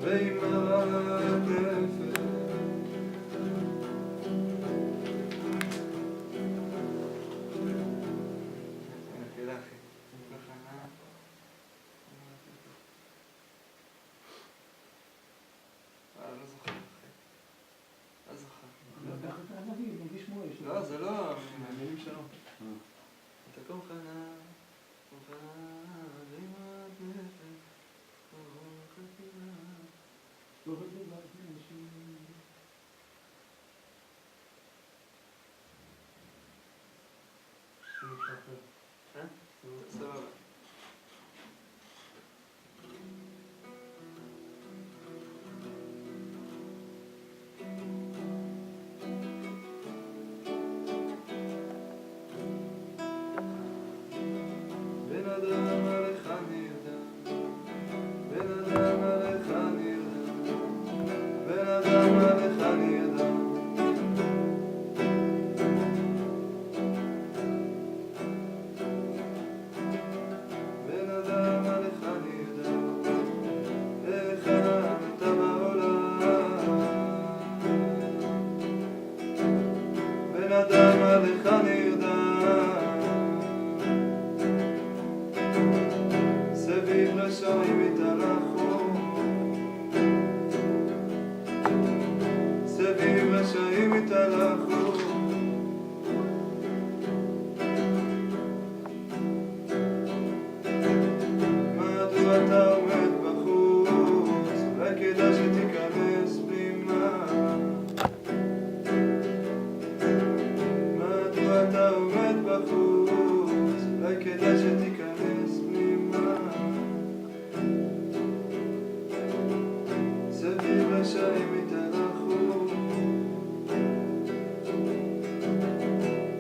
ועם מרת נפש. לא, זה לא, המילים שלו. תקום חנה, ועם מרת נפש, סבבה. בן אדם עליך נרדם, בן אדם עליך נרדם, בן אדם עליך נרדם. בן אדם עליך נרדם, איך אתה בעולם. בן אדם עליך נרדם, סביב רשעים התהלכו, סביב רשעים התהלכו. מדוע אתה עומד בחוץ? אולי כדאי שתיכנס פנימה. מדוע אתה עומד בחוץ? אולי כדאי שתיכנס פנימה. סביב רשעים התהלכו,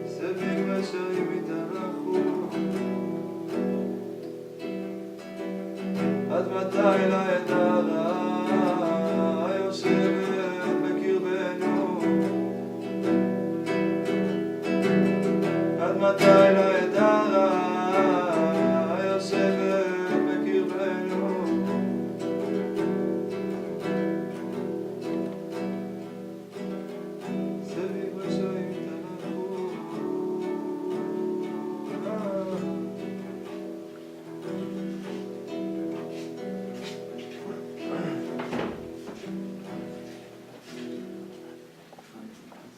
סביב רשעים התהלכו. עד מתי לעת הרעה היושבת בקרבנו? עד מתי לעת הרעה היושבת בקרבנו? סביב רשעים התהלכו.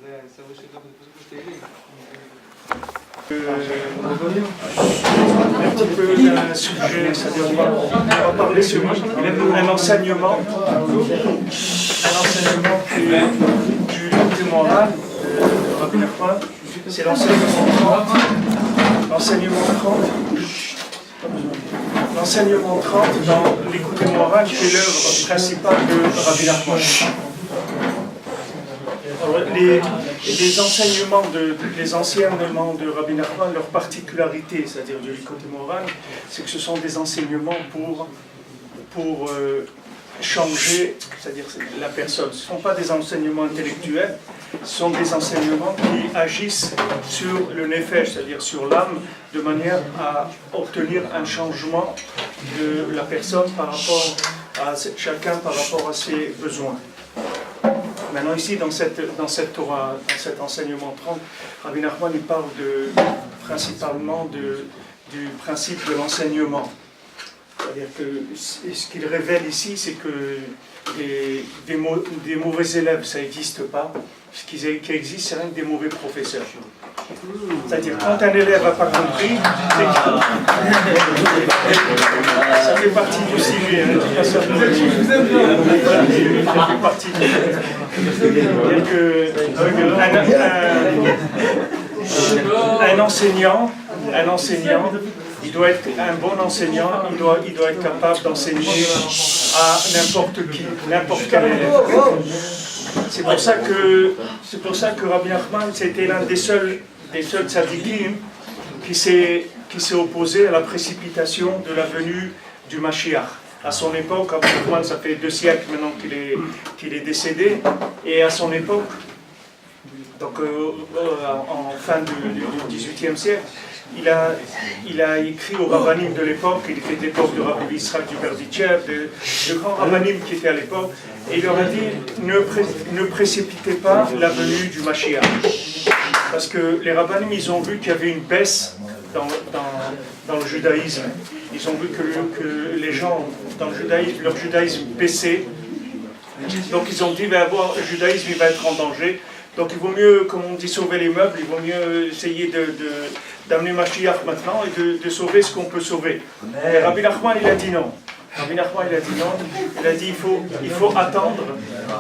זה סבבה שגם פשוט תהילים. Un petit peu d'un sujet, c'est-à-dire on va parler sur un enseignement du côté moral de Rabbi Nachman. C'est l'enseignement 30. L'enseignement 30. L'enseignement 30 dans l'écoute morale qui est l'œuvre principale de Rabbi Nachman. Alors, les enseignements de Rabbi Nachman, leur particularité, c'est-à-dire du côté moral, c'est que ce sont des enseignements pour changer, c'est-à-dire la personne. Ce ne sont pas des enseignements intellectuels, ce sont des enseignements qui agissent sur le nefesh, c'est-à-dire sur l'âme, de manière à obtenir un changement de la personne par rapport à chacun, par rapport à ses besoins. Maintenant ici, dans cette Torah, dans cet enseignement 30, Rabbi Nachman il parle principalement du principe de l'enseignement. C'est-à-dire que ce qu'il révèle ici, c'est que des mauvais élèves, ça n'existe pas. Ce qui existe, c'est rien que des mauvais professeurs. C'est-à-dire, quand un élève n'a pas compris, ça fait partie du sujet. Ça fait partie un enseignant, il doit être un bon enseignant, il doit être capable d'enseigner à n'importe qui, n'importe quel élève. C'est pour ça que Rabbi Nachman, c'était l'un des seuls tzadikim qui s'est opposé à la précipitation de la venue du Mashiach. À son époque, Rabbi Nachman, ça fait 2 siècles maintenant qu'il est décédé, et à son époque, Donc en fin du XVIIIe siècle, il a écrit aux rabbinim de l'époque, il était l'époque de Rabbi Israël du Berditchev, de grands rabbinim qui étaient à l'époque, et il leur a dit ne précipitez pas la venue du Mashiach. Parce que les rabbinim, ils ont vu qu'il y avait une baisse dans le judaïsme. Ils ont vu que les gens, dans le judaïsme, leur judaïsme baissait. Donc ils ont dit, le judaïsme il va être en danger. Donc il vaut mieux, comme on dit, sauver les meubles, il vaut mieux essayer d'amener Mashiach maintenant et de sauver ce qu'on peut sauver. Et Rabbi Nachman, il a dit non. Rabbi Nachman, il a dit non. Il a dit il faut attendre,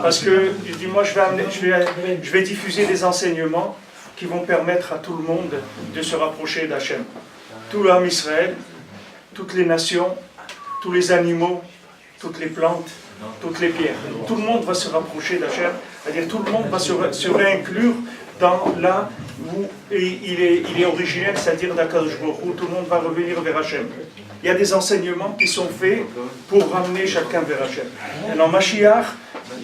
parce que, il dit, moi je vais diffuser des enseignements qui vont permettre à tout le monde de se rapprocher d'Hachem. Tout l'homme Israël, toutes les nations, tous les animaux, toutes les plantes, toutes les pierres. Tout le monde va se rapprocher d'Hachem, c'est-à-dire tout le monde va se réinclure dans là où il est originel, c'est-à-dire d'Akadosh Baruch Hu. Tout le monde va revenir vers Hachem. Il y a des enseignements qui sont faits pour ramener chacun vers Hachem. Alors Mashiach,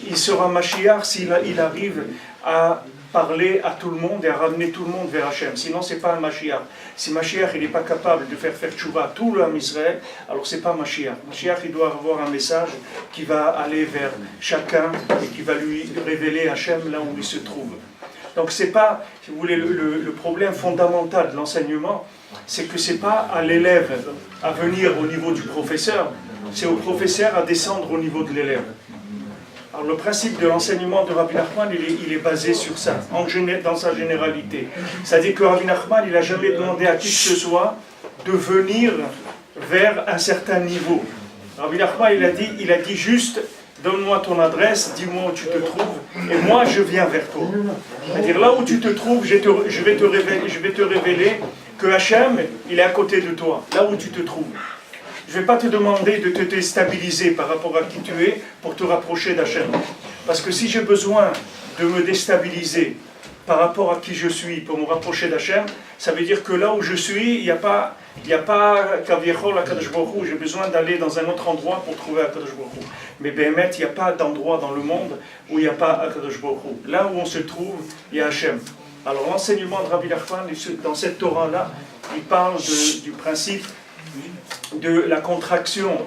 il sera Mashiach s'il arrive à parler à tout le monde et à ramener tout le monde vers Hachem. Sinon, ce n'est pas un Mashiach. Si Mashiach n'est pas capable de faire tchouva à tout l'homme Israël, alors ce n'est pas Mashiach. Mashiach, il doit avoir un message qui va aller vers chacun et qui va lui révéler Hachem là où il se trouve. Donc, ce n'est pas, si vous voulez, le problème fondamental de l'enseignement, c'est que ce n'est pas à l'élève à venir au niveau du professeur, c'est au professeur à descendre au niveau de l'élève. Alors le principe de l'enseignement de Rabbi Nachman, il est basé sur ça, dans sa généralité. C'est-à-dire que Rabbi Nachman, il n'a jamais demandé à qui que ce soit de venir vers un certain niveau. Rabbi Nachman, il a dit juste, donne-moi ton adresse, dis-moi où tu te trouves, et moi je viens vers toi. C'est-à-dire là où tu te trouves, je vais te révéler que Hachem, il est à côté de toi, là où tu te trouves. Je ne vais pas te demander de te déstabiliser par rapport à qui tu es pour te rapprocher d'Hachem. Parce que si j'ai besoin de me déstabiliser par rapport à qui je suis pour me rapprocher d'Hachem, ça veut dire que là où je suis, il n'y a pas Kaviechol Akadosh Baruch Hu, j'ai besoin d'aller dans un autre endroit pour trouver Akadosh Baruch Hu. Mais Béhémet, il n'y a pas d'endroit dans le monde où il n'y a pas Akadosh Baruch Hu. Là où on se trouve, il y a Hachem. Alors l'enseignement de Rabbi Nachman, dans cette Torah-là, il parle du principe de la contraction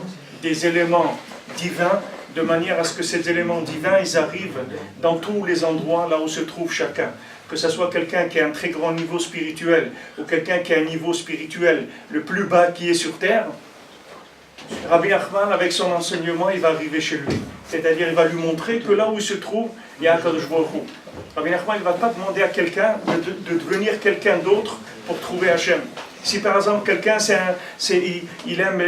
des éléments divins, de manière à ce que ces éléments divins, ils arrivent dans tous les endroits là où se trouve chacun. Que ce soit quelqu'un qui a un très grand niveau spirituel, ou quelqu'un qui a un niveau spirituel le plus bas qui est sur terre, Rabbi Nachman, avec son enseignement, il va arriver chez lui. C'est-à-dire, il va lui montrer que là où il se trouve, il y a Akadosh Baruch Hu. Rabbi Nachman, il ne va pas demander à quelqu'un de devenir quelqu'un d'autre pour trouver Hachem. Si par exemple quelqu'un il aime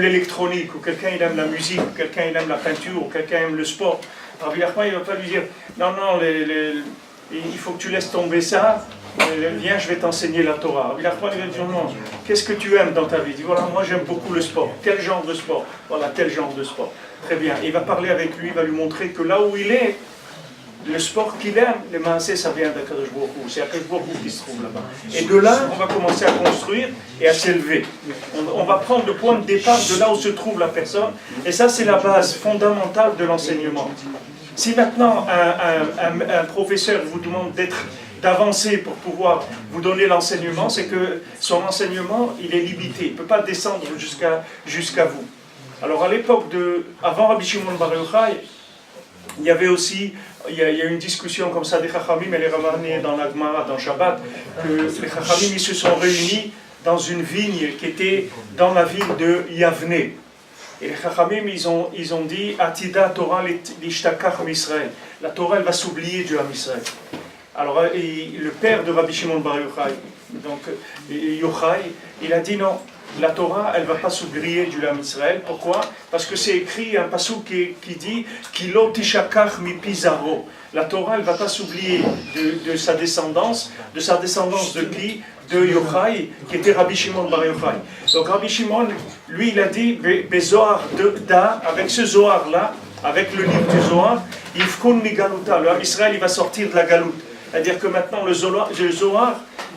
l'électronique, ou quelqu'un il aime la musique, ou quelqu'un il aime la peinture, ou quelqu'un aime le sport, Rabbi Nachman il ne va pas lui dire non, il faut que tu laisses tomber ça, viens je vais t'enseigner la Torah. Rabbi Nachman il va dire non, qu'est-ce que tu aimes dans ta vie? Il dit voilà, moi j'aime beaucoup le sport. Quel genre de sport? Voilà, tel genre de sport. Très bien, il va parler avec lui, il va lui montrer que là où il est, le sport qu'il aime, les maaseh, ça vient d'Akadosh Baruch Hu. C'est Akadosh Baruch Hu qui se trouve là-bas. Et de là, on va commencer à construire et à s'élever. On va prendre le point de départ de là où se trouve la personne. Et ça, c'est la base fondamentale de l'enseignement. Si maintenant un professeur vous demande d'avancer pour pouvoir vous donner l'enseignement, c'est que son enseignement, il est limité. Il ne peut pas descendre jusqu'à vous. Alors à l'époque avant Rabbi Shimon Bar Yochai, il y avait aussi, il y a une discussion comme ça des Chachamim et les Ramané dans la Gemara, dans Shabbat, que les Chachamim ils se sont réunis dans une vigne qui était dans la ville de Yavne. Et les Chachamim ils ont dit Atida Torah l'ishtakach Israël. La Torah elle va s'oublier du Ham Israël. Alors le père de Rabbi Shimon Bar Yochai, donc Yochai, il a dit non. La Torah, elle ne va pas s'oublier du Ham Israël. Pourquoi? Parce que c'est écrit un passage qui dit Kilo tishakach mi pizaro. La Torah, elle ne va pas s'oublier de sa descendance. De sa descendance de qui? De Yochai, qui était Rabbi Shimon Bar Yochai. Donc Rabbi Shimon, lui, il a dit Bezohar da, avec ce Zohar-là, avec le livre du Zohar, Yifkun mi galuta. Le Ham Israël, il va sortir de la galoute. C'est-à-dire que maintenant, le Zohar,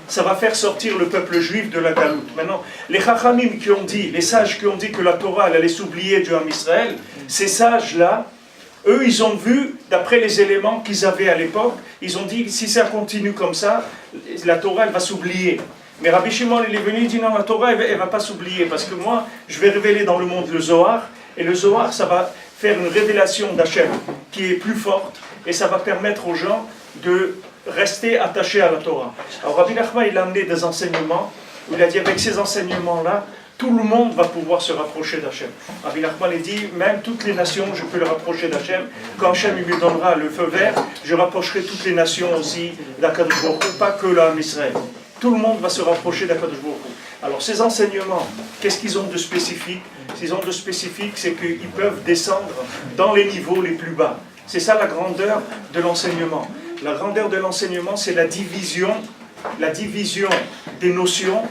ça va faire sortir le peuple juif de la galoute. Maintenant, les Chachamim qui ont dit, les sages qui ont dit que la Torah elle allait s'oublier du Ham Israël, ces sages-là, Eux, ils ont vu, d'après les éléments qu'ils avaient à l'époque, ils ont dit, si ça continue comme ça, la Torah, elle va s'oublier. Mais Rabbi Shimon, il est venu, il dit, non, la Torah, elle ne va pas s'oublier, parce que moi, je vais révéler dans le monde le Zohar, et le Zohar, ça va faire une révélation d'Hachem qui est plus forte, et ça va permettre aux gens de rester attachés à la Torah. Alors Rabbi Nachman, il a amené des enseignements, où il a dit, avec ces enseignements-là, tout le monde va pouvoir se rapprocher d'Hachem. Rabbi Nachman a dit, même toutes les nations, je peux le rapprocher d'Hachem. Quand Hachem il me donnera le feu vert, je rapprocherai toutes les nations aussi d'Akadosh Baruch Hu, pas que l'âme Israël. Tout le monde va se rapprocher d'Akadosh Baruch Hu. Alors ces enseignements, qu'est-ce qu'ils ont de spécifique? Ce qu'ils ont de spécifique, c'est qu'ils peuvent descendre dans les niveaux les plus bas. C'est ça la grandeur de l'enseignement. La grandeur de l'enseignement, c'est la division des notions,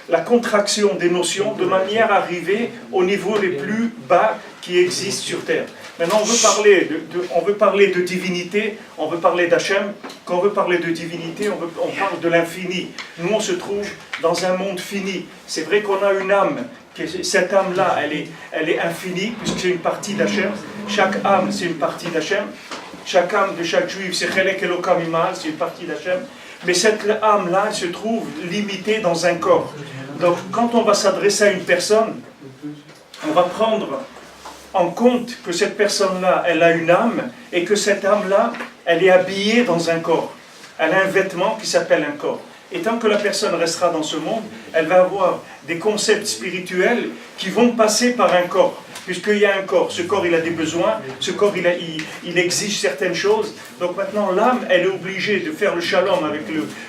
la contraction des notions, de manière à arriver au niveau les plus bas qui existent sur Terre. Maintenant, on veut parler de divinité, on veut parler d'Hachem. Quand on veut parler de divinité, on parle de l'infini. Nous, on se trouve dans un monde fini. C'est vrai qu'on a une âme. Cette âme-là, elle est infinie, puisque c'est une partie d'Hachem. Chaque âme, c'est une partie d'Hachem. Chaque âme de chaque juif, c'est Chelek Elokam Imal, c'est une partie d'Hachem. Mais cette âme-là, elle se trouve limitée dans un corps. Donc, quand on va s'adresser à une personne, on va prendre en compte que cette personne-là, elle a une âme, et que cette âme-là, elle est habillée dans un corps. Elle a un vêtement qui s'appelle un corps. Et tant que la personne restera dans ce monde, elle va avoir des concepts spirituels qui vont passer par un corps. Puisqu'il y a un corps, ce corps il a des besoins, ce corps il exige certaines choses. Donc maintenant l'âme elle est obligée de faire le shalom avec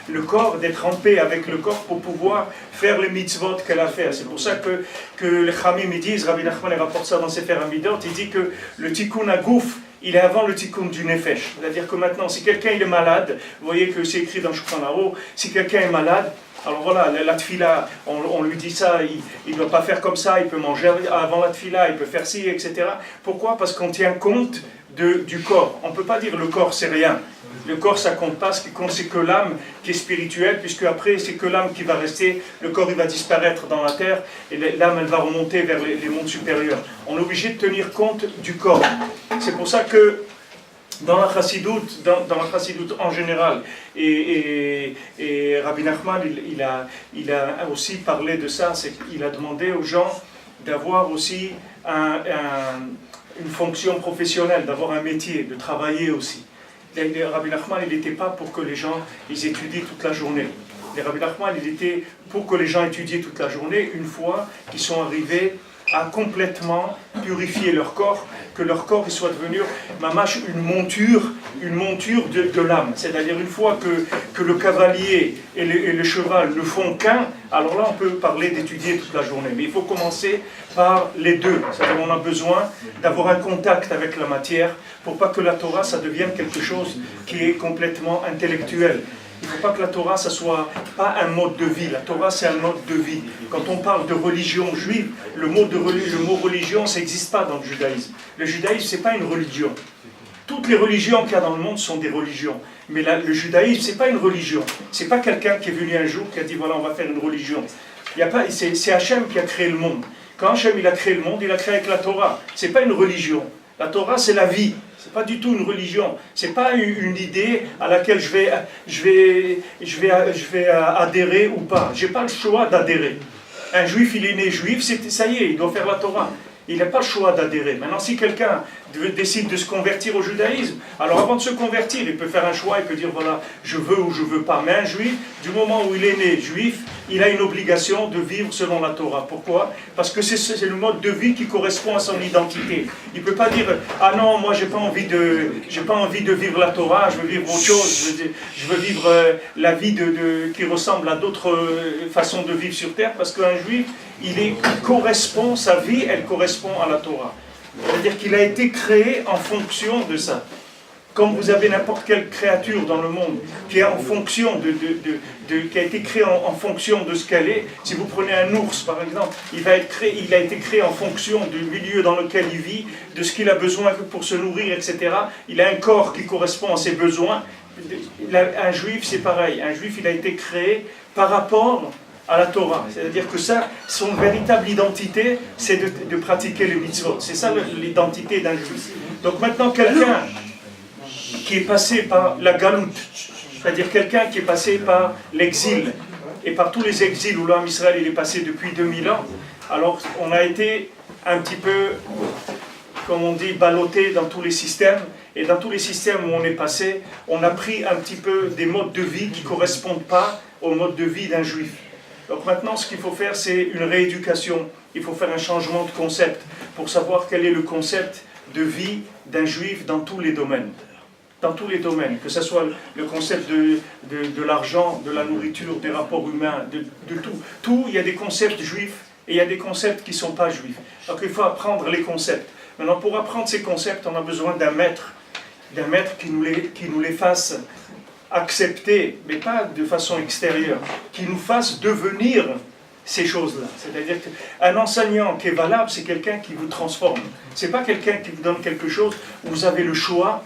le corps, d'être en paix avec le corps pour pouvoir faire les mitzvot qu'elle a fait. C'est pour ça que les Chamim ils disent, Rabbi Nachman rapporte ça dans Sefer Hamidot, il dit que le tikkun agouf, il est avant le tikkun du nefesh. C'est-à-dire que maintenant si quelqu'un il est malade, vous voyez que c'est écrit dans Shulchan Aruch, si quelqu'un est malade, alors voilà, la tfila, on lui dit ça, il ne doit pas faire comme ça, il peut manger avant la tfila, il peut faire ci, etc. Pourquoi? Parce qu'on tient compte du corps. On ne peut pas dire le corps c'est rien. Le corps ça compte pas, ce qui compte c'est que l'âme qui est spirituelle, puisque après c'est que l'âme qui va rester, le corps il va disparaître dans la terre, et l'âme elle va remonter vers les mondes supérieurs. On est obligé de tenir compte du corps. C'est pour ça que dans la chassidoute en général, et Rabbi Nachman, il a aussi parlé de ça, c'est qu'il a demandé aux gens d'avoir aussi une fonction professionnelle, d'avoir un métier, de travailler aussi. Rabbi Nachman, il n'était pas pour que les gens ils étudient toute la journée. Rabbi Nachman, il était pour que les gens étudient toute la journée, une fois qu'ils sont arrivés à complètement purifier leur corps, que leur corps il soit devenu mamash une monture de l'âme. C'est-à-dire une fois que le cavalier et le cheval ne font qu'un, alors là on peut parler d'étudier toute la journée. Mais il faut commencer par les deux. C'est-à-dire on a besoin d'avoir un contact avec la matière pour pas que la Torah ça devienne quelque chose qui est complètement intellectuel. Il ne faut pas que la Torah, ça soit pas un mode de vie. La Torah, c'est un mode de vie. Quand on parle de religion juive, le mot religion, ça n'existe pas dans le judaïsme. Le judaïsme, ce n'est pas une religion. Toutes les religions qu'il y a dans le monde sont des religions. Mais le judaïsme, ce n'est pas une religion. Ce n'est pas quelqu'un qui est venu un jour qui a dit, voilà, on va faire une religion. C'est Hachem qui a créé le monde. Quand Hachem il a créé le monde, il a créé avec la Torah. Ce n'est pas une religion. La Torah, c'est la vie. C'est pas du tout une religion. C'est pas une idée à laquelle je vais adhérer ou pas. J'ai pas le choix d'adhérer. Un juif, il est né juif, ça y est, il doit faire la Torah. Il n'a pas le choix d'adhérer. Maintenant, si quelqu'un décide de se convertir au judaïsme, alors avant de se convertir, il peut faire un choix, il peut dire voilà, je veux ou je veux pas. Mais un juif, du moment où il est né juif, il a une obligation de vivre selon la Torah. Pourquoi? Parce que c'est le mode de vie qui correspond à son identité. Il ne peut pas dire ah non, moi j'ai pas envie de vivre la Torah, je veux vivre autre chose, je veux vivre la vie qui ressemble à d'autres façons de vivre sur terre, parce qu'un juif, sa vie, elle correspond à la Torah. C'est-à-dire qu'il a été créé en fonction de ça. Comme vous avez n'importe quelle créature dans le monde qui est en fonction qui a été créée en fonction de ce qu'elle est. Si vous prenez un ours par exemple, il a été créé en fonction du milieu dans lequel il vit, de ce qu'il a besoin pour se nourrir, etc. Il a un corps qui correspond à ses besoins. Un juif c'est pareil. Un juif il a été créé par rapport à la Torah. C'est-à-dire que ça, son véritable identité, c'est de pratiquer les mitzvot. C'est ça l'identité d'un juif. Donc maintenant, quelqu'un qui est passé par la galoute, c'est-à-dire quelqu'un qui est passé par l'exil, et par tous les exils où l'homme Israël il est passé depuis 2000 ans, alors on a été un petit peu, comme on dit, ballotté dans tous les systèmes, et dans tous les systèmes où on est passé, on a pris un petit peu des modes de vie qui ne correspondent pas au mode de vie d'un juif. Donc maintenant, ce qu'il faut faire, c'est une rééducation. Il faut faire un changement de concept pour savoir quel est le concept de vie d'un juif dans tous les domaines. Dans tous les domaines, que ce soit le concept de l'argent, de la nourriture, des rapports humains, de tout. Tout, il y a des concepts juifs et il y a des concepts qui ne sont pas juifs. Donc il faut apprendre les concepts. Maintenant, pour apprendre ces concepts, on a besoin d'un maître qui nous les fasse accepter, mais pas de façon extérieure, qui nous fasse devenir ces choses-là. C'est-à-dire qu'un enseignant qui est valable, c'est quelqu'un qui vous transforme. Ce n'est pas quelqu'un qui vous donne quelque chose où vous avez le choix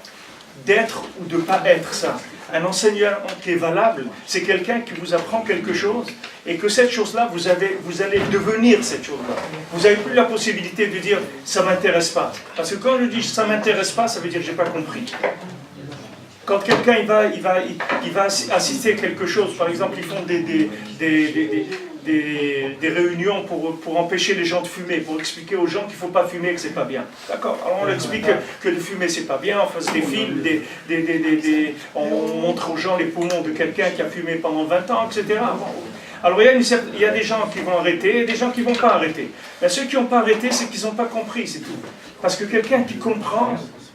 d'être ou de ne pas être ça. Un enseignant qui est valable, c'est quelqu'un qui vous apprend quelque chose et que cette chose-là, vous allez devenir cette chose-là. Vous n'avez plus la possibilité de dire « ça ne m'intéresse pas ». Parce que quand je dis « ça ne m'intéresse pas », ça veut dire « j'ai pas compris ». Quand quelqu'un il va assister à quelque chose, par exemple, ils font des réunions pour empêcher les gens de fumer, pour expliquer aux gens qu'il ne faut pas fumer, que c'est pas bien. D'accord. Alors on leur explique que de fumer c'est pas bien, on fait des films, on montre aux gens les poumons de quelqu'un qui a fumé pendant 20 ans, etc. Alors il y a des gens qui vont arrêter et des gens qui ne vont pas arrêter. Mais ceux qui n'ont pas arrêté, c'est qu'ils n'ont pas compris, c'est tout. Parce que quelqu'un qui comprend,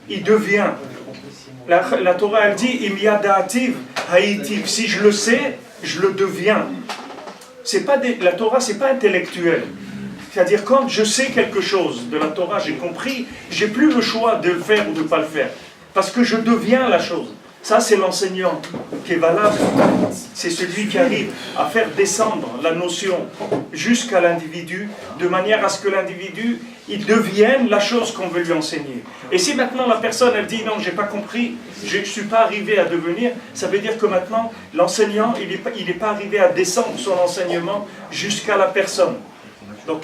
il devient. La Torah elle dit « Im yada'ativ ha'itiv » si je le sais, je le deviens. La Torah, ce n'est pas intellectuel. C'est-à-dire, quand je sais quelque chose de la Torah, j'ai compris, j'ai plus le choix de le faire ou de ne pas le faire. Parce que je deviens la chose. Ça, c'est l'enseignant qui est valable. C'est celui qui arrive à faire descendre la notion jusqu'à l'individu, de manière à ce que l'individu, il devienne la chose qu'on veut lui enseigner. Et si maintenant la personne, elle dit « non, je n'ai pas compris, je ne suis pas arrivé à devenir », ça veut dire que maintenant, l'enseignant, il n'est pas arrivé à descendre son enseignement jusqu'à la personne. Donc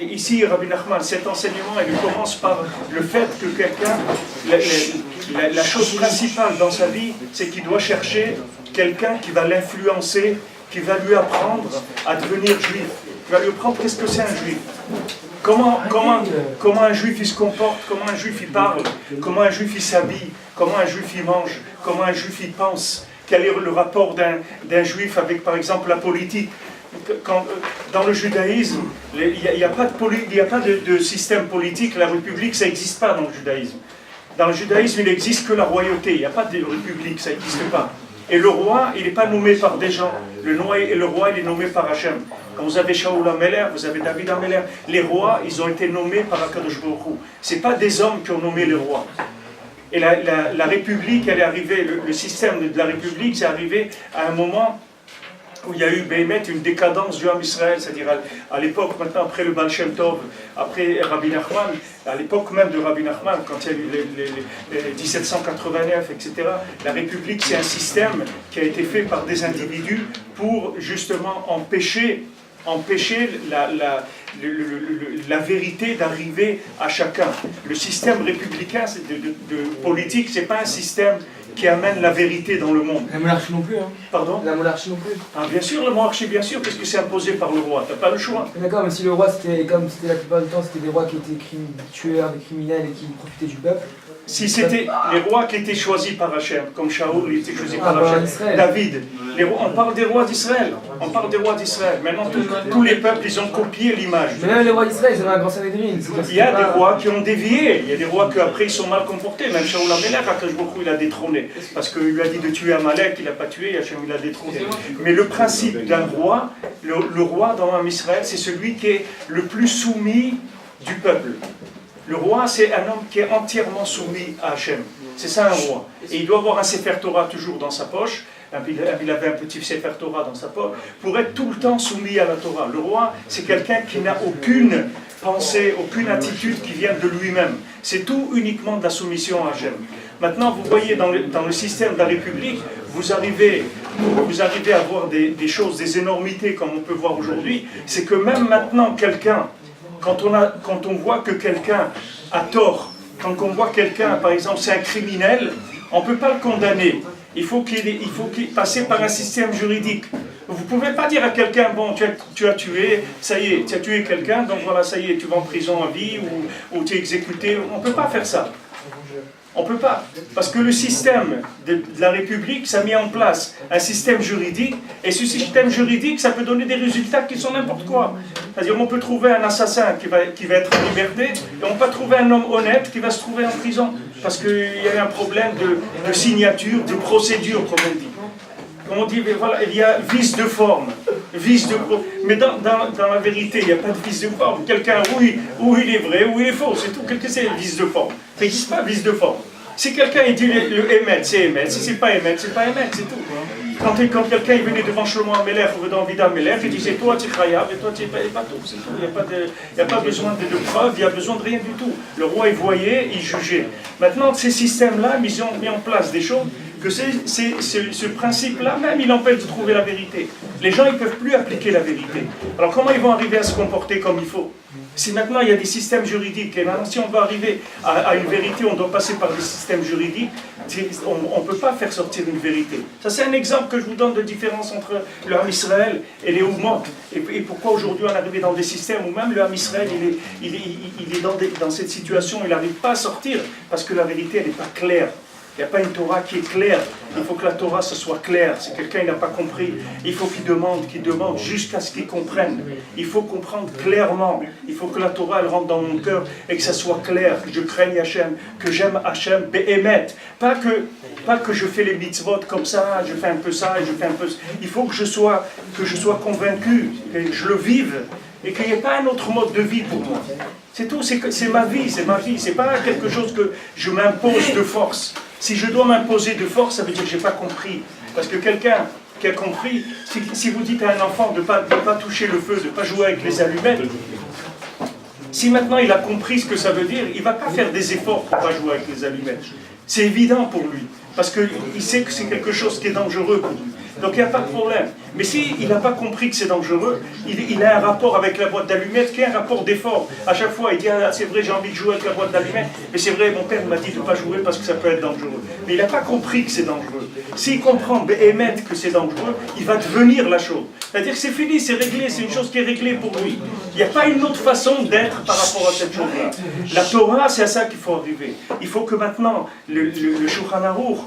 ici, Rabbi Nachman, cet enseignement, il commence par le fait que quelqu'un, la chose principale dans sa vie, c'est qu'il doit chercher quelqu'un qui va l'influencer, qui va lui apprendre à devenir juif, qui va lui apprendre qu'est-ce que c'est un juif. Comment un juif il se comporte, comment un juif il parle, comment un juif il s'habille, comment un juif il mange, comment un juif il pense, quel est le rapport d'un juif avec par exemple la politique. Dans le judaïsme, il n'y a pas de système politique, la république ça n'existe pas dans le judaïsme. Dans le judaïsme il n'existe que la royauté, il n'y a pas de république, ça n'existe pas. Et le roi, il n'est pas nommé par des gens, le roi il est nommé par Hachem. Quand vous avez Shaoul HaMelech, vous avez David HaMelech, les rois, ils ont été nommés par Akadosh Baruch Hu. Ce n'est pas des hommes qui ont nommé les rois. Et la République, elle est arrivée, le système de la République, c'est arrivé à un moment où il y a eu une décadence du Ham Israël, c'est-à-dire à l'époque, maintenant, après le Baal Shem Tov, après Rabbi Nachman, à l'époque même de Rabbi Nachman, quand il y a eu les 1789, etc., la République, c'est un système qui a été fait par des individus pour justement empêcher la vérité d'arriver à chacun. Le système républicain de politique, ce n'est pas un système qui amène la vérité dans le monde. La monarchie non plus, hein. Pardon ? La monarchie non plus. Ah, bien sûr, la monarchie, bien sûr, parce que c'est imposé par le roi, tu n'as pas le choix. D'accord, mais si le roi, c'était comme c'était la plupart du temps, c'était des rois qui étaient tueurs, des criminels et qui profitaient du peuple. Si c'était les rois qui étaient choisis par Hachem, comme Shaoul, il était choisi par Hachem, David, on parle des rois d'Israël, on parle des rois d'Israël. Maintenant, tous les peuples, ils ont copié l'image. Mais même les rois d'Israël, ils avaient un grand Sanhédrin. Il y a des rois qui ont dévié, il y a des rois qui après ils sont mal comportés, même Shaoul HaMelech, Akadosh Baruch Hu, il a détrôné, parce qu'il lui a dit de tuer Amalek, il n'a pas tué, Hachem il a détrôné. Mais le principe d'un roi, le roi dans l'âme Israël, c'est celui qui est le plus soumis du peuple. Le roi, c'est un homme qui est entièrement soumis à Hachem. C'est ça un roi. Et il doit avoir un Sefer Torah toujours dans sa poche. Il avait un petit Sefer Torah dans sa poche pour être tout le temps soumis à la Torah. Le roi, c'est quelqu'un qui n'a aucune pensée, aucune attitude qui vient de lui-même. C'est tout uniquement de la soumission à Hachem. Maintenant, vous voyez dans le système de la République, vous arrivez vous arrivez à voir des choses, des énormités comme on peut voir aujourd'hui, c'est que même maintenant quelqu'un, quand on voit que quelqu'un a tort, quand on voit quelqu'un, par exemple, c'est un criminel, on ne peut pas le condamner. Il faut qu'il passe par un système juridique. Vous ne pouvez pas dire à quelqu'un, bon, tu as tué, ça y est, tu as tué quelqu'un, donc voilà, ça y est, tu vas en prison à vie ou tu es exécuté. On ne peut pas faire ça. On ne peut pas. Parce que le système de la République, ça a mis en place un système juridique, et ce système juridique, ça peut donner des résultats qui sont n'importe quoi. C'est-à-dire, on peut trouver un assassin qui va être en liberté, et on peut trouver un homme honnête qui va se trouver en prison. Parce qu'il y a un problème de signature, de procédure, comme on dit. Comme on dit, voilà, il y a vice de forme, mais dans la vérité, il n'y a pas de vice de forme. Quelqu'un, où il est vrai, où il est faux, c'est tout. Qu'est-ce que c'est le vice de forme? Ça n'existe pas, vice de forme. Si quelqu'un dit le émet, c'est émet. Si c'est pas émet, c'est pas émet, c'est tout. Quand quelqu'un est venu devant Shlomo Ameler ou dans Vida Ameler, il disait toi tu es khayab et toi tu es pas tout, c'est tout. Il n'y a pas besoin de preuves, il n'y a besoin de rien du tout. Le roi il voyait, il jugeait. Maintenant, ces systèmes-là, ils ont mis en place des choses que ce principe-là même, il empêche de trouver la vérité. Les gens, ils ne peuvent plus appliquer la vérité. Alors comment ils vont arriver à se comporter comme il faut? Si maintenant il y a des systèmes juridiques, et maintenant si on veut arriver à une vérité, on doit passer par des systèmes juridiques, on ne peut pas faire sortir une vérité. Ça c'est un exemple que je vous donne de différence entre le Ham Israël et les Oumotes. Et pourquoi aujourd'hui on est arrivé dans des systèmes où même le Ham Israël, il est dans cette situation, il n'arrive pas à sortir, parce que la vérité elle n'est pas claire. Il n'y a pas une Torah qui est claire. Il faut que la Torah ce soit claire. Si quelqu'un n'a pas compris, il faut qu'il demande jusqu'à ce qu'il comprenne. Il faut comprendre clairement. Il faut que la Torah elle rentre dans mon cœur et que ça soit clair, que je craigne Hachem, que j'aime Hachem, be'emet. Pas que je fais les mitzvot comme ça, je fais un peu ça et je fais un peu ça. Il faut que je sois convaincu, que je le vive et qu'il n'y ait pas un autre mode de vie pour moi. C'est tout, c'est ma vie, c'est pas quelque chose que je m'impose de force. Si je dois m'imposer de force, ça veut dire que je n'ai pas compris. Parce que quelqu'un qui a compris, si vous dites à un enfant de ne pas toucher le feu, de ne pas jouer avec les allumettes, si maintenant il a compris ce que ça veut dire, il ne va pas faire des efforts pour ne pas jouer avec les allumettes. C'est évident pour lui, parce qu'il sait que c'est quelque chose qui est dangereux pour lui. Donc il n'y a pas de problème. Mais s'il n'a pas compris que c'est dangereux, il a un rapport avec la boîte d'allumettes qui est un rapport d'effort. À chaque fois, il dit ah, c'est vrai, j'ai envie de jouer avec la boîte d'allumettes, mais c'est vrai, mon père m'a dit de ne pas jouer parce que ça peut être dangereux. Mais il n'a pas compris que c'est dangereux. S'il comprend émettre que c'est dangereux, il va devenir la chose. C'est-à-dire que c'est fini, c'est réglé, c'est une chose qui est réglée pour lui. Il n'y a pas une autre façon d'être par rapport à cette chose-là. La Torah, c'est à ça qu'il faut arriver. Il faut que maintenant, le Shulchan Aruch,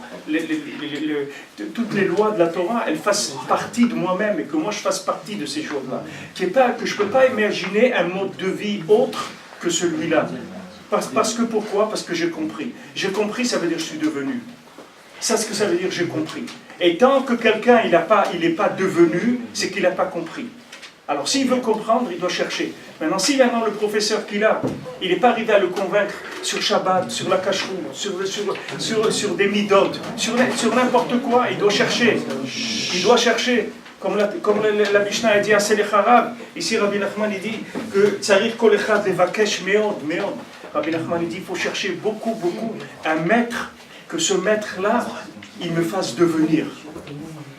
toutes les lois de la Torah, elles fassent partie de moi-même et que moi je fasse partie de ces choses-là. Que je ne peux pas imaginer un mode de vie autre que celui-là. Parce que pourquoi? Parce que j'ai compris. J'ai compris, ça veut dire que je suis devenu. Ça, ce que ça veut dire, j'ai compris. Et tant que quelqu'un il n'est pas devenu, c'est qu'il n'a pas compris. Alors s'il veut comprendre, il doit chercher. Maintenant, si maintenant le professeur qu'il a, il n'est pas arrivé à le convaincre sur Shabbat, sur la Kashrut, sur des midot, sur n'importe quoi, il doit chercher. Il doit chercher. Comme la Mishnah a dit à Selech Harab, ici Rabbi Nachman il dit que Tzarich kol echad levakesh meod. Rabbi Nachman il dit il faut chercher beaucoup un maître, que ce maître-là, il me fasse devenir.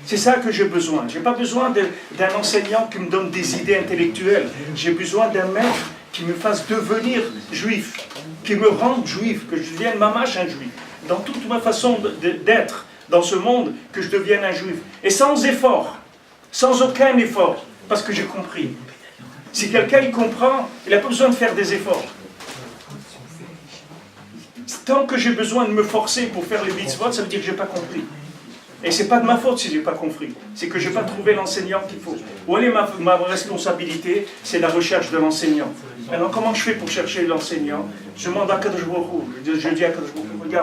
C'est ça que j'ai besoin. Je n'ai pas besoin d'un enseignant qui me donne des idées intellectuelles. J'ai besoin d'un maître qui me fasse devenir juif, qui me rende juif, que je devienne mamash un juif. Dans toute ma façon d'être dans ce monde, que je devienne un juif. Et sans effort, sans aucun effort, parce que j'ai compris. Si quelqu'un il comprend, il n'a pas besoin de faire des efforts. Tant que j'ai besoin de me forcer pour faire les mitzvot, ça veut dire que je n'ai pas compris. Et ce n'est pas de ma faute si je n'ai pas compris. C'est que je n'ai pas trouvé l'enseignant qu'il faut. Où est ma responsabilité? C'est la recherche de l'enseignant. Alors comment je fais pour chercher l'enseignant? Je demande à Kadosh Baruch Hu. Je dis à Kadosh Baruch Hu,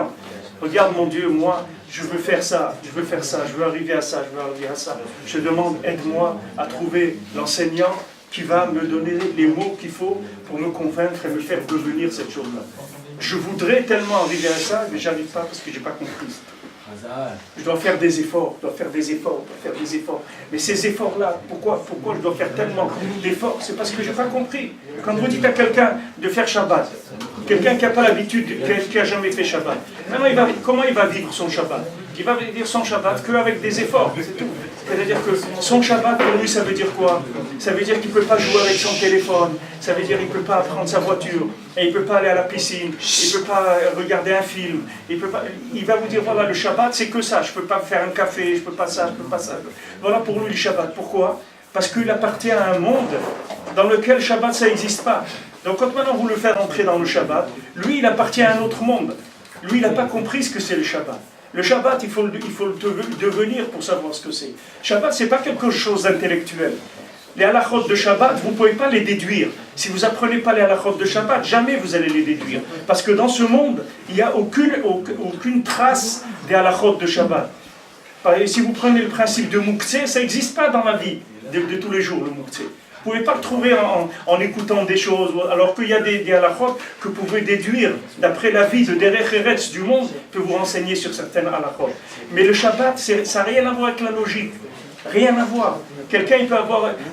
regarde mon Dieu, moi, je veux faire ça, je veux arriver à ça, je veux arriver à ça. Je demande, aide-moi à trouver l'enseignant qui va me donner les mots qu'il faut pour me convaincre et me faire devenir cette chose-là. Je voudrais tellement arriver à ça, mais je n'arrive pas parce que je n'ai pas compris. Je dois faire des efforts, Mais ces efforts-là, pourquoi je dois faire tellement d'efforts? C'est parce que je n'ai pas compris. Quand vous dites à quelqu'un de faire Shabbat, quelqu'un qui n'a pas l'habitude, qui n'a jamais fait Shabbat, maintenant comment il va vivre son Shabbat? Il va dire son Shabbat qu'avec des efforts, c'est tout. C'est-à-dire que son Shabbat, pour lui, ça veut dire quoi? Ça veut dire qu'il ne peut pas jouer avec son téléphone, ça veut dire qu'il ne peut pas prendre sa voiture, et il ne peut pas aller à la piscine, il ne peut pas regarder un film, il va vous dire, voilà, le Shabbat, c'est que ça, je ne peux pas faire un café, je ne peux pas ça, je ne peux pas ça. Voilà pour lui le Shabbat. Pourquoi? Parce qu'il appartient à un monde dans lequel le Shabbat, ça n'existe pas. Donc quand maintenant vous le faites entrer dans le Shabbat, lui, il appartient à un autre monde. Lui, il n'a pas compris ce que c'est le Shabbat. Le Shabbat, il faut le devenir pour savoir ce que c'est. Shabbat, ce n'est pas quelque chose d'intellectuel. Les halakhot de Shabbat, vous ne pouvez pas les déduire. Si vous n'apprenez pas les halakhot de Shabbat, jamais vous allez les déduire. Parce que dans ce monde, il n'y a aucune trace des halakhot de Shabbat. Si vous prenez le principe de Mouktsé, ça n'existe pas dans la vie de tous les jours, le Mouktsé. Vous ne pouvez pas le trouver en écoutant des choses, alors qu'il y a des halakhot que vous pouvez déduire d'après la vie de Derech Eretz du monde, peut vous renseigner sur certaines halakhot. Mais le Shabbat, ça n'a rien à voir avec la logique. Rien à voir. Quelqu'un,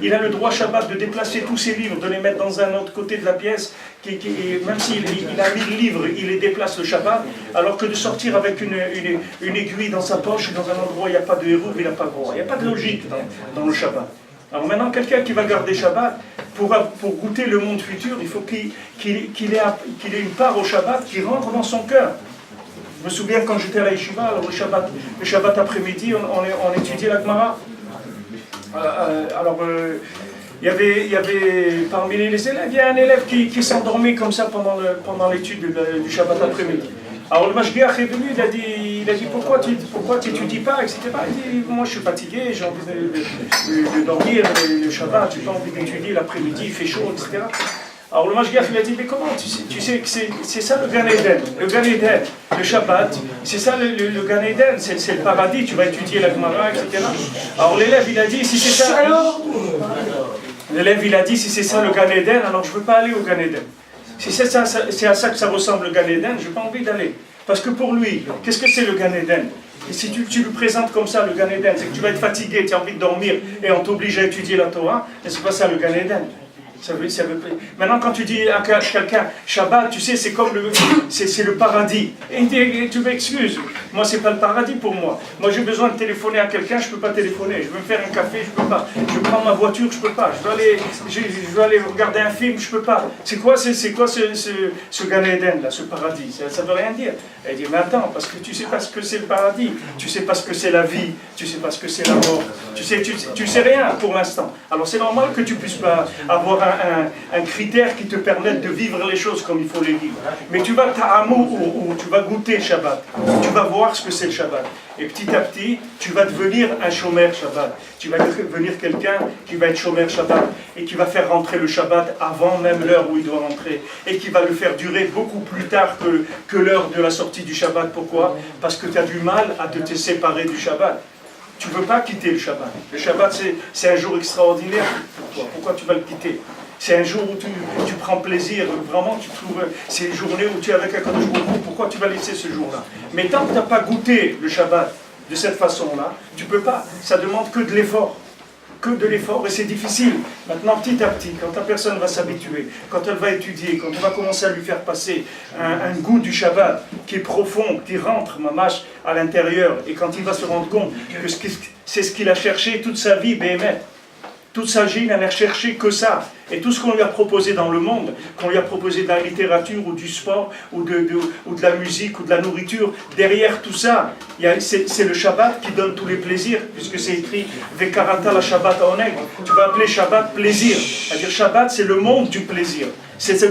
il a le droit Shabbat de déplacer tous ses livres, de les mettre dans un autre côté de la pièce, même s'il a 1000 livres, il les déplace le Shabbat, alors que de sortir avec une aiguille dans sa poche, dans un endroit où il n'y a pas de héros, il n'a pas le droit. Il n'y a pas de logique dans le Shabbat. Alors maintenant, quelqu'un qui va garder Shabbat, pour goûter le monde futur, il faut qu'il ait une part au Shabbat qui rentre dans son cœur. Je me souviens quand j'étais à la Yeshiva, alors le Shabbat après-midi, on étudiait la Gemara. Il y avait parmi les élèves, il y a un élève qui s'endormait comme ça pendant l'étude du Shabbat après-midi. Alors le Mashgiach est venu, il a dit pourquoi tu n'étudies pas, etc. Il dit moi je suis fatigué, j'ai envie de dormir le Shabbat, j'ai pas envie d'étudier l'après-midi, il fait chaud, etc. Alors le Mashgiach il a dit mais comment tu sais que c'est ça le Gan Eden, le Gan Eden, le Shabbat, c'est ça le Gan Eden, c'est le paradis, tu vas étudier la Gemara, etc. Alors l'élève il a dit si c'est ça, l'élève il a dit si c'est ça le Gan Eden, alors je ne veux pas aller au Gan Eden. Si c'est à ça que ça ressemble le Gan Eden, je n'ai pas envie d'aller. Parce que pour lui, qu'est-ce que c'est le Gan Eden? Et si tu lui présentes comme ça le Gan Eden, c'est que tu vas être fatigué, tu as envie de dormir et on t'oblige à étudier la Torah, et c'est pas ça le Gan Eden. Maintenant, quand tu dis à quelqu'un Shabbat, tu sais, c'est comme c'est le paradis. Et tu m'excuses, moi, c'est pas le paradis pour moi. Moi, j'ai besoin de téléphoner à quelqu'un, je peux pas téléphoner. Je veux me faire un café, je peux pas. Je prends ma voiture, je peux pas. Je veux aller regarder un film, je peux pas. C'est quoi ce Gan Eden, là, ce paradis? Ça veut rien dire. Elle dit, mais attends, parce que tu sais pas ce que c'est le paradis, tu sais pas ce que c'est la vie, tu sais pas ce que c'est la mort, tu sais rien pour l'instant. Alors c'est normal que tu puisses pas avoir un critère qui te permette de vivre les choses comme il faut les vivre. Mais tu vas ou tu vas goûter le Shabbat, tu vas voir ce que c'est le Shabbat. Et petit à petit, tu vas devenir un Shomer Shabbat. Tu vas devenir quelqu'un qui va être Shomer Shabbat et qui va faire rentrer le Shabbat avant même l'heure où il doit rentrer. Et qui va le faire durer beaucoup plus tard que l'heure de la sortie du Shabbat. Pourquoi? Parce que tu as du mal à te séparer du Shabbat. Tu ne veux pas quitter le Shabbat. Le Shabbat, c'est un jour extraordinaire pour toi. Pourquoi tu vas le quitter? C'est un jour où tu prends plaisir, vraiment tu trouves, c'est une journée où tu es avec Akadosh Baruch Hu, pourquoi tu vas laisser ce jour-là? Mais tant que tu n'as pas goûté le Shabbat de cette façon-là, tu ne peux pas, ça demande que de l'effort, et c'est difficile. Maintenant, petit à petit, quand la personne va s'habituer, quand elle va étudier, quand on va commencer à lui faire passer un goût du Shabbat qui est profond, qui rentre, mamash, à l'intérieur, et quand il va se rendre compte que c'est ce qu'il a cherché toute sa vie, Béhémet, toute sa vie, il n'a cherché que ça. Et tout ce qu'on lui a proposé dans le monde, qu'on lui a proposé de la littérature ou du sport ou de la musique ou de la nourriture, derrière tout ça, c'est le Shabbat qui donne tous les plaisirs, puisque c'est écrit « Vekarata la Shabbat oneg ». Tu vas appeler Shabbat plaisir. C'est-à-dire Shabbat, c'est le monde du plaisir.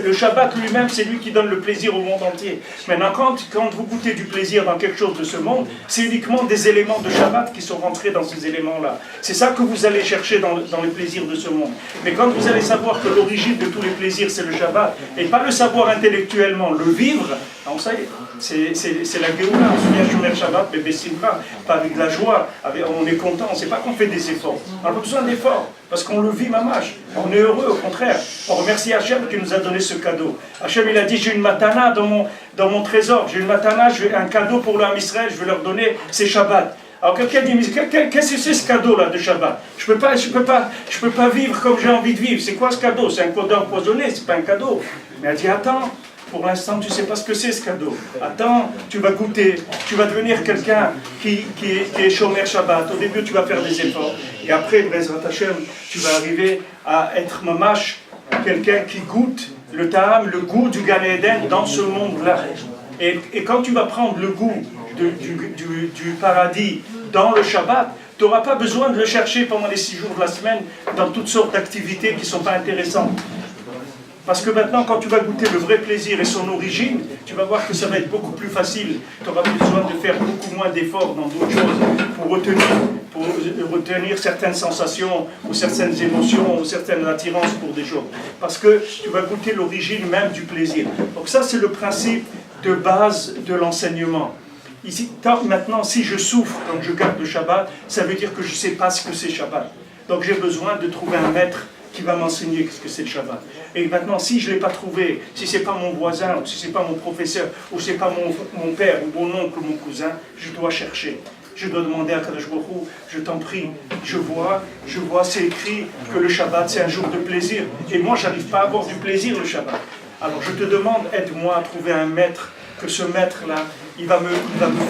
Le Shabbat lui-même, c'est lui qui donne le plaisir au monde entier. Maintenant, quand vous goûtez du plaisir dans quelque chose de ce monde, c'est uniquement des éléments de Shabbat qui sont rentrés dans ces éléments-là. C'est ça que vous allez chercher dans les plaisirs de ce monde. Mais quand vous allez savoir que l'origine de tous les plaisirs, c'est le Shabbat, et pas le savoir intellectuellement, le vivre, alors ça y est, c'est la Géoula. On se vient Shomer Shabbat, mais Bessimra, pas avec de la joie, on est content, c'est pas qu'on fait des efforts. On n'a pas besoin d'efforts, parce qu'on le vit mamash. On est heureux, au contraire. On remercie Hachem qui nous a donné ce cadeau. Hachem, il a dit, j'ai une matana dans mon trésor, j'ai une matana, j'ai un cadeau pour l'âme Israël, je vais leur donner, c'est Shabbat. Alors quelqu'un dit, mais qu'est-ce que c'est ce cadeau-là de Shabbat? Je peux pas vivre comme j'ai envie de vivre. C'est quoi ce cadeau? C'est un cadeau empoisonné, c'est pas un cadeau. Mais elle dit, attends, Pour l'instant, tu ne sais pas ce que c'est ce cadeau. Attends, tu vas goûter. Tu vas devenir quelqu'un qui est Shomer Shabbat. Au début, tu vas faire des efforts. Et après, Bezrat Hashem, tu vas arriver à être mamash, quelqu'un qui goûte le ta'am, le goût du Gan Eden dans ce monde-là. Et quand tu vas prendre le goût du paradis dans le Shabbat, tu n'auras pas besoin de le chercher pendant les 6 jours de la semaine dans toutes sortes d'activités qui ne sont pas intéressantes. Parce que maintenant, quand tu vas goûter le vrai plaisir et son origine, tu vas voir que ça va être beaucoup plus facile. Tu auras besoin de faire beaucoup moins d'efforts dans d'autres choses pour retenir certaines sensations ou certaines émotions ou certaines attirances pour des choses. Parce que tu vas goûter l'origine même du plaisir. Donc ça, c'est le principe de base de l'enseignement. Ici, maintenant, si je souffre quand je garde le Shabbat, ça veut dire que je ne sais pas ce que c'est Shabbat. Donc j'ai besoin de trouver un maître qui va m'enseigner ce que c'est le Shabbat. Et maintenant, si je ne l'ai pas trouvé, si ce n'est pas mon voisin, ou si ce n'est pas mon professeur, ou si ce n'est pas mon père, ou mon oncle, ou mon cousin, je dois chercher. Je dois demander à Kadosh Baruch Hu, je t'en prie, je vois, c'est écrit que le Shabbat c'est un jour de plaisir. Et moi, je n'arrive pas à avoir du plaisir le Shabbat. Alors je te demande, aide-moi à trouver un maître, que ce maître-là, il va me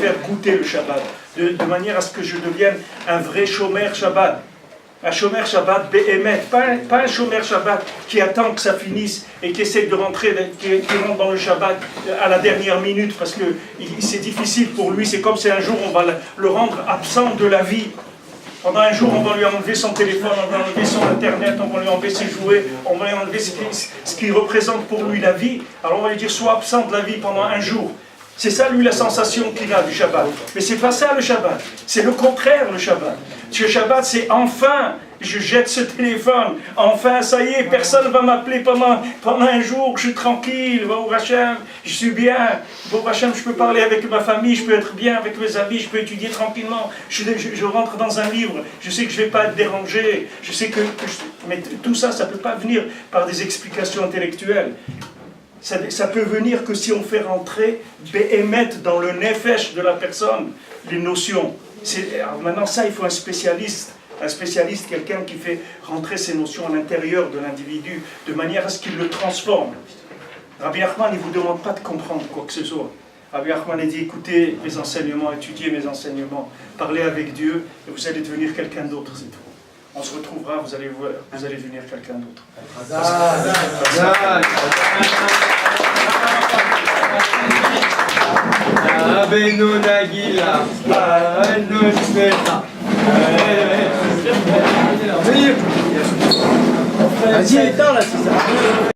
faire goûter le Shabbat, de manière à ce que je devienne un vrai Shomer Shabbat. Un Shomer Shabbat Be'emet, pas un Shomer Shabbat qui attend que ça finisse et qui essaie de rentrer, qui rentre dans le Shabbat à la dernière minute parce que c'est difficile pour lui, c'est comme si un jour on va le rendre absent de la vie. Pendant un jour, on va lui enlever son téléphone, on va enlever son internet, on va lui enlever ses jouets, on va lui enlever ce qui représente pour lui la vie. Alors on va lui dire, sois absent de la vie pendant un jour. C'est ça, lui, la sensation qu'il a du Shabbat. Mais c'est pas ça, le Shabbat. C'est le contraire, le Shabbat. Le Shabbat, c'est enfin, je jette ce téléphone. Enfin, ça y est, personne ne va m'appeler pendant un jour. Je suis tranquille, Baruch Hashem, je suis bien. Baruch Hashem, je peux parler avec ma famille, je peux être bien avec mes amis, je peux étudier tranquillement. Je rentre dans un livre, je sais que je ne vais pas être dérangé. Je sais mais tout ça, ça ne peut pas venir par des explications intellectuelles. Ça peut venir que si on fait rentrer Be'emet dans le nefesh de la personne, les notions. Alors maintenant ça, il faut un spécialiste, quelqu'un qui fait rentrer ces notions à l'intérieur de l'individu, de manière à ce qu'il le transforme. Rabbi Nachman, il ne vous demande pas de comprendre quoi que ce soit. Rabbi Nachman, il dit, écoutez mes enseignements, étudiez mes enseignements, parlez avec Dieu, et vous allez devenir quelqu'un d'autre, c'est tout. On se retrouvera, vous allez devenir quelqu'un d'autre. Vas-y, éteins là, c'est ça.